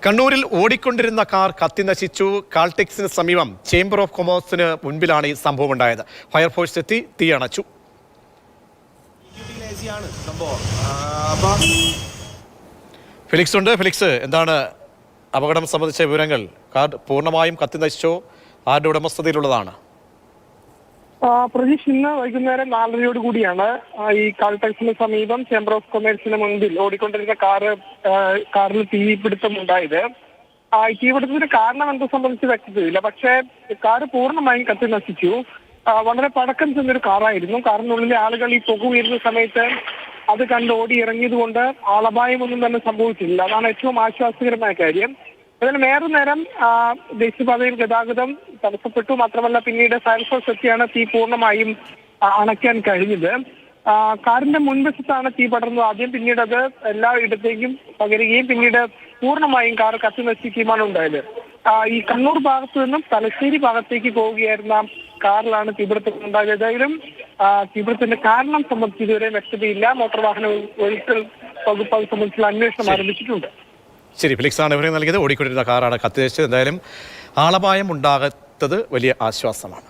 കണ്ണൂരിൽ ഓടിക്കൊണ്ടിരുന്ന കാർ കത്തിനശിച്ചു. കാൾടെക്സിന് സമീപം ചേംബർ ഓഫ് കൊമേഴ്സിന് മുൻപിലാണ് ഈ സംഭവം ഉണ്ടായത്. ഫയർഫോഴ്സ് എത്തി തീയണച്ചു. ഫെലിക്സ് ഉണ്ട്. ഫെലിക്സ്, എന്താണ് അപകടം സംബന്ധിച്ച വിവരങ്ങൾ? കാർ പൂർണ്ണമായും കത്തിനശിച്ചോ? ആരുടെ ഉടമസ്ഥതയിലുള്ളതാണ്? പ്രതീഷ്, ഇന്ന് വൈകുന്നേരം 4:30 കൂടിയാണ് ഈ കാൾടെക്സിന് സമീപം ചേംബർ ഓഫ് കൊമേഴ്സിന് മുൻപിൽ ഓടിക്കൊണ്ടിരുന്ന കാറിൽ തീപിടുത്തം ഉണ്ടായത്. ഈ തീപിടുത്തത്തിന്റെ കാരണം എന്ത് സംബന്ധിച്ച് വ്യക്തതയില്ല. പക്ഷേ കാറ് പൂർണ്ണമായും കത്തി നശിച്ചു. വളരെ പഴക്കം ചെന്നൊരു കാറായിരുന്നു. കാറിനുള്ളിലെ ആളുകൾ ഈ പുക ഉയരുന്ന സമയത്ത് അത് കണ്ട് ഓടി ഇറങ്ങിയത് കൊണ്ട് ആളപായമൊന്നും തന്നെ സംഭവിച്ചില്ല. അതാണ് ഏറ്റവും ആശ്വാസകരമായ കാര്യം. അതിന് ഏറെ നേരം ദേശീയപാതയിൽ ഗതാഗതം തടസ്സപ്പെട്ടു. മാത്രമല്ല, പിന്നീട് ഫയർഫോഴ്സ് എത്തിയാണ് തീ പൂർണ്ണമായും അണയ്ക്കാൻ കഴിഞ്ഞത്. കാറിന്റെ മുൻവശത്താണ് തീ പടർന്നത് ആദ്യം. പിന്നീട് അത് എല്ലാ ഇടത്തേക്കും പകരുകയും പിന്നീട് പൂർണ്ണമായും കാർ കത്തി നശിക്കുകയുമാണ് ഉണ്ടായത്. ഈ കണ്ണൂർ ഭാഗത്തു നിന്നും തലശ്ശേരി ഭാഗത്തേക്ക് പോവുകയായിരുന്ന കാറിലാണ് തീപിടുത്തം ഉണ്ടായത്. ഏതായാലും തീപിടുത്തത്തിന്റെ കാരണം സംബന്ധിച്ച് ഇതുവരെ വ്യക്തതയില്ല. മോട്ടോർ വാഹന വകുപ്പ് അത് സംബന്ധിച്ചുള്ള അന്വേഷണം ആരംഭിച്ചിട്ടുണ്ട്. ശരി, ഫെലിക്സ് ആണ് വിവരം നൽകിയത്. ഓടിക്കൊണ്ടിരുന്ന കാറാണ് കത്തിനശിച്ചത്. എന്തായാലും ആളപായം ഉണ്ടാകാത്തത് വലിയ ആശ്വാസമാണ്.